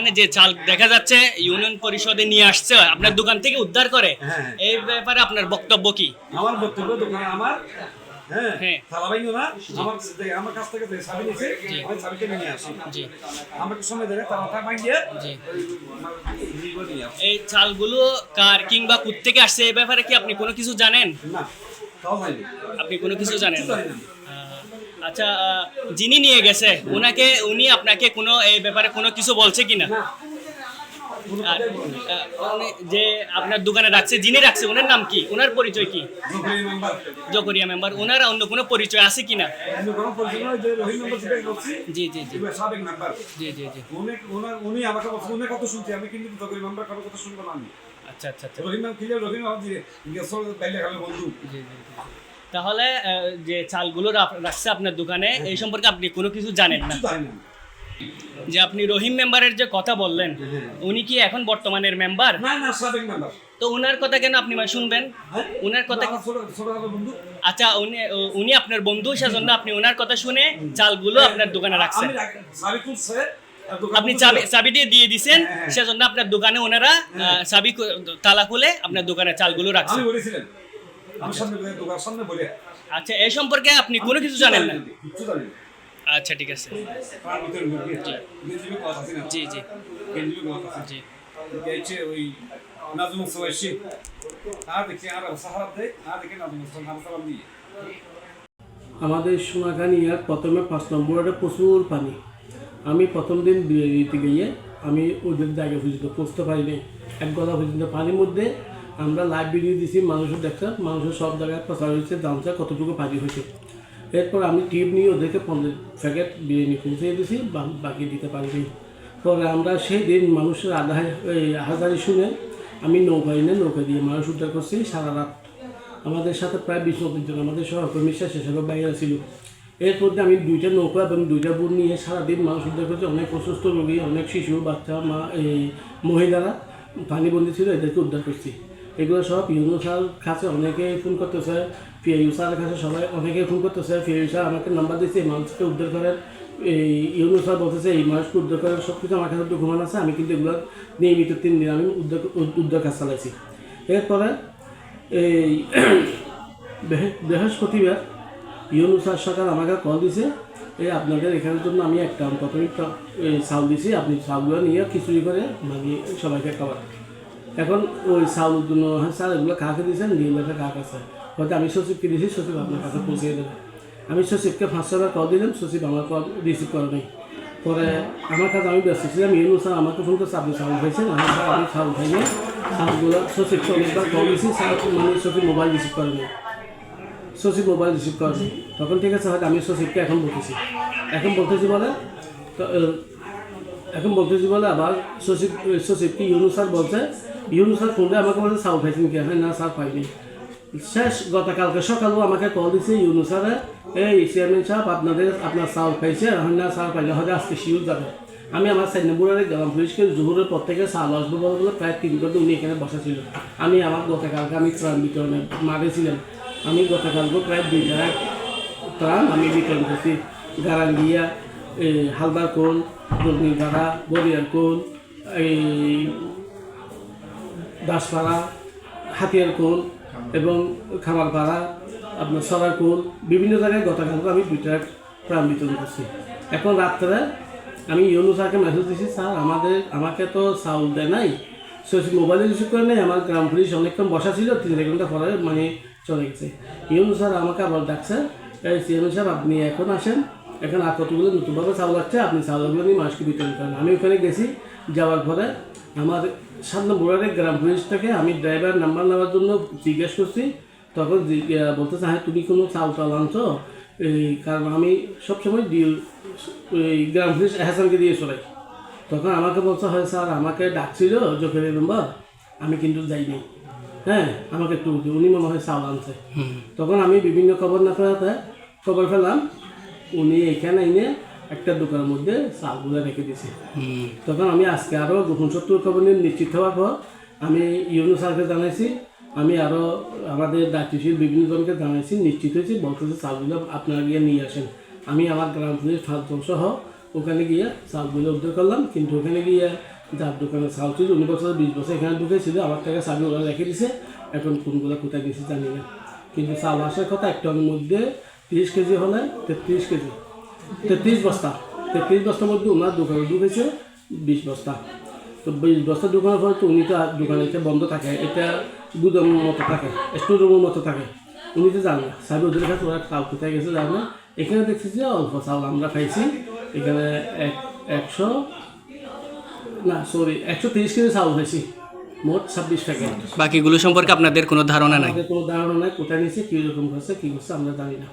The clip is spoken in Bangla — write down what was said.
দোকানে যে চাল দেখা যাচ্ছে ইউনিয়ন পরিষদে নিয়ে আসছে আপনার দোকান থেকে উদ্ধার করে, এই ব্যাপারে আপনার বক্তব্য কি? আমার বক্তব্য দোকানে আমার হ্যাঁ তালা ভাঙিও না, আমার কাছ থেকে যে চাবি নিয়েছে আমি চাবিটা নিয়ে আসি। জি আমাকে সময় ধরে তালাটা ভাঙিয়ে জি। নিয়ে আসি। এই চালগুলো কার কিংবা কোত্থেকে আসছে এই ব্যাপারে কি আপনি কোনো কিছু জানেন? না তাও জানি আপনি কোনো কিছু জানেন কিছু না? জানি না। আচ্ছা, যিনি নিয়ে গেছে উনি আপনাকে কোনো এই ব্যাপারে কোনো কিছু বলছে কিনা? না কোনো আর কথাই বলি না। উনি যে আপনার দোকানে রাখছে, যিনি রাখছে ওনার নাম কি, ওনার পরিচয় কি? জকরি মেম্বার জকরিয়া মেম্বার, ওনার অন্য কোনো পরিচয় আছে কিনা? অন্য কোনো পরিচয় নয়, যে রহিম মেম্বার থেকে বলছি জি জি জি সাবেক মেম্বার। জি জি জি। উনি আমাকে বলছে উনি কত শুনছি, আমি কিন্তু জকরি মেম্বার কারো কথা শুনবো না। আমি আচ্ছা আচ্ছা আচ্ছা। রহিম রহিম আমার দিয়ে গেছে বাইরে গেল বন্ধু। জি জি জি। তাহলে যে চালগুলো রাখছে আপনার দোকানে এই সম্পর্কে আপনি কোনো কিছু জানেন না? কিছু জানি না। যে আপনি রহিম মেম্বারের যে কথা বললেন, উনি কি এখন বর্তমানের মেম্বার? না না সাবেক মেম্বার। তো ওনার কথা কেন আপনি শুনবেন? হ্যাঁ? ওনার কথা আমার ছোট বন্ধু। আচ্ছা, উনি আপনার বন্ধু, সেজন্য আপনি ওনার কথা শুনে চালগুলো আপনার দোকানে রাখছেন। আমি চাবি খুলছে আপনি চাবি দিয়ে দিয়েছেন, সেজন্য আপনার দোকানে ওনারা চাবি তালা খুলে আপনার দোকানে চালগুলো রাখছেন। আমি বলেছিলেন আমার সামনে দোকান সামনে বলে। আচ্ছা, এই সম্পর্কে আপনি কোনো কিছু জানেন না? কিছু জানি না। আচ্ছা ঠিক আছে। তার ভিতরে গেঞ্জিবে কথা আছে না। জি জি গেঞ্জিবে কথা আছে। জি। গেছে ওই নাজমুল সওয়াইশি আর দেখি আর সাহারা দেয় আর দেখি নাজমুল সালাম দিয়ে। আমাদের সোনাখানিয়ার প্রথমে 5 নম্বর ওয়ার্ডে প্রচুর পানি। আমি প্রথম দিন বিয়ে দিতে গিয়ে আমি ওদের জায়গা পর্যন্ত পৌঁছতে পারিনি। এক গলা পর্যন্ত পানির মধ্যে আমরা লাইভ ভিডিও দিয়েছি, মানুষের দেখছে, মানুষের সব জায়গায় প্রচার হয়েছে, জানছে কতটুকু পানি হয়েছে। এরপর আমি টিপ নিয়ে ওদেরকে 15 প্যাকেট বিরিয়ানি পৌঁছে দিয়েছি, বাকি দিতে পারিনি। পরে আমরা সেই দিন মানুষের হাজারি শুনে আমি নৌকা দিয়ে মানুষ উদ্ধার করছি সারা রাত। আমাদের সাথে প্রায় 20-25 জন আমাদের সহকর্মী সেসব বাইরে ছিল। এরপর আমি 2টা নৌকা এবং 2টা বোট নিয়ে সারাদিন মানুষ উদ্ধার করছি। অনেক অসুস্থ রোগী, অনেক শিশু, বাচ্চা, মহিলারা পানিবন্দী ছিল, এদেরকে উদ্ধার করছি। এগুলো সব ইউনু স্যার কাছে অনেকেই ফোন করতেছে, পিআইউ স্যারের কাছে সবাই অনেকেই ফোন করতেছে। পিআইউ স্যার আমাকে নাম্বার দিচ্ছে, এই মানুষকে উদ্ধার করেন। এই ইউনু স্যার বলতেছে এই মানুষকে উদ্ধার করেন, সব কিছু আমার কাছে ডকুমেন্ট আছে। আমি কিন্তু এগুলো নিয়মিত 3 দিন আমি উদ্ধার কাজ চালাইছি। এরপরে এই বৃহস্পতিবার ইউনু স্যার সরকার আমাকে কল দিছে, এই আপনাদের এখানের জন্য আমি একটা প্রথমে চাউল দিছি, আপনি চাউলগুলো নিয়ে খিচুড়ি করে মাগিয়ে সবাইকে খাবার। এখন ওই চাউলের জন্য স্যার এগুলো কাকে দিয়েছেন, নিয়ে কাক আছে হয়তো আমি সচিবকে দিয়েছি, সচিব আপনার কাছে পৌঁছে দেবে। আমি সচিবকে 500 বার কল দিলাম, সচিব আমার কল রিসিভ করে নাই। পরে আমার কাছে আমি ব্যস্ত ছিলাম, ইউনু স্যার আমাকে ফোন করছে আপনি চাউল খাইছেন, আমি চাউল খাইনি। চাউলগুলো সচিবকে অনেকবার কল দিয়েছি, সচিব মোবাইল রিসিভ করে নাই। সচিব মোবাইল রিসিভ করেছি, তখন ঠিক আছে হয়তো আমি সচিবকে এখন বলতেছি বলে আবার সচিবকে ইউনু স্যার বলছে, ইউনু স্যার ফোনটা আমাকে বলছে চাউল খাইছেন কি? হ্যাঁ না স্যার পাইনি। শেষ গতকালকে সকালেও আমাকে কল দিচ্ছে ইউনু স্যারে, এই চেয়ারম্যান সাহেব আপনার চাউল খাইছে, হ্যাঁ না স্যার পাইলে হয়তো আজকে শিউর যাবে। আমি আমার 4 নম্বরে গেলাম, পুলিশকে জোহরের পর থেকে চাল আসবো বলে প্রায় 3 ঘন্টা উনি এখানে বসা ছিল। আমি গতকালকে আমি ত্রাণ বিতরণে মারেছিলাম, আমি গতকালকে প্রায় 2 ত্রাণ আমি বিতরণ করছি। গারাঙ্গিয়া, হালদার কোল, রজনীপাড়া, বরিয়ার কোল, এই দাসপাড়া, হাতিয়ার কোল এবং খামারপাড়া, আপনার সরার কোল, বিভিন্ন জায়গায় গতকালকে আমি 2টা ত্রাণ বিতরণ করছি। এখন রাত্রে আমি ইউনু স্যারকে মেসেজ দিচ্ছি, স্যার আমাকে তো চাউল দেয় নাই, সচিব মোবাইলে রিসিভ করে নেই, আমার গ্রাম পুলিশ অনেকক্ষণ বসা ছিল, 3 ঘন্টা পরে চলে গেছে। ইউনু স্যার আমাকে আবার ডাকছে, এই চেয়ারম্যান সাহেব আপনি এখন আসেন, এখন আর কতগুলো নতুনভাবে চাউল আসছে, আপনি চাউলগুলো নিয়ে মানুষকে বিতরণ করেন। আমি ওখানে গেছি, যাওয়ার পরে আমার 7 নম্বর ওয়ার্ডের গ্রাম পুলিশ থেকে আমি ড্রাইভার নাম্বার নেওয়ার জন্য জিজ্ঞেস করছি, তখন বলতেছে হ্যাঁ তুমি কোনো চাউল আনছো, এই কারণ আমি সবসময় ওই গ্রাম পুলিশ হাসানকে দিয়ে চলাই। তখন আমাকে বলতে হয় স্যার আমাকে ডাকছিল জকের নম্বর, আমি কিন্তু যাইনি, হ্যাঁ আমাকে একটু উনি মনে হয় চাউল আনছে। তখন আমি বিভিন্ন খবর না ফেলাতে খবর পেলাম উনি এখানে এনে একটা দোকানের মধ্যে চালগুলো রেখে দিয়েছে। তখন আমি আজকে আরও গোপন সত্যর খবর নিয়ে নিশ্চিত হওয়ার পর আমি ইউনু স্যারকে জানাইছি, আমি আরও আমাদের দায়িত্বশীল বিভিন্ন জনকে জানাইছি, নিশ্চিত হয়েছি, বলতেছে চালগুলো আপনারা গিয়ে নিয়ে আসেন। আমি আমার গ্রাম পুলিশ 5 জন সহ ওখানে গিয়ে চালগুলো উদ্ধার করলাম, কিন্তু ওখানে গিয়ে যার দোকানে চাউল ছিল 19 বছর এখানে ঢুকেছিল, আমার টাকা চাবি ওরা রেখে দিছে, এখন কোনগুলো কোথায় গেছে জানি না। কিন্তু চাল আসার কথা একটা মধ্যে 30 কেজি হলে 33 কেজি, 33 বস্তা, 33 বস্তার মধ্যে ওনার দোকানে ঢুকেছে 20 বস্তা। তো 20 বস্তা ঢুকানোর পরে তো উনি তো দোকানে এটা বন্ধ থাকে, এটা গুদামের মতো থাকে, স্টোর রুমের মতো থাকে, উনি তো জানে না চাবি ওদের কাছে, ওরা চাল কোথায় গেছে জানে না। এখানে দেখছি যে অল্প চাউল আমরা খাইছি, এখানে 130 কেজি চাউল খাইছি, মোট 26 প্যাকেট। বাকিগুলো সম্পর্কে আপনাদের কোনো ধারণা নাই? আমাদের কোনো ধারণা নাই কোথায় নিয়েছে, কী রকম করছে, কী করছে আমরা জানি না।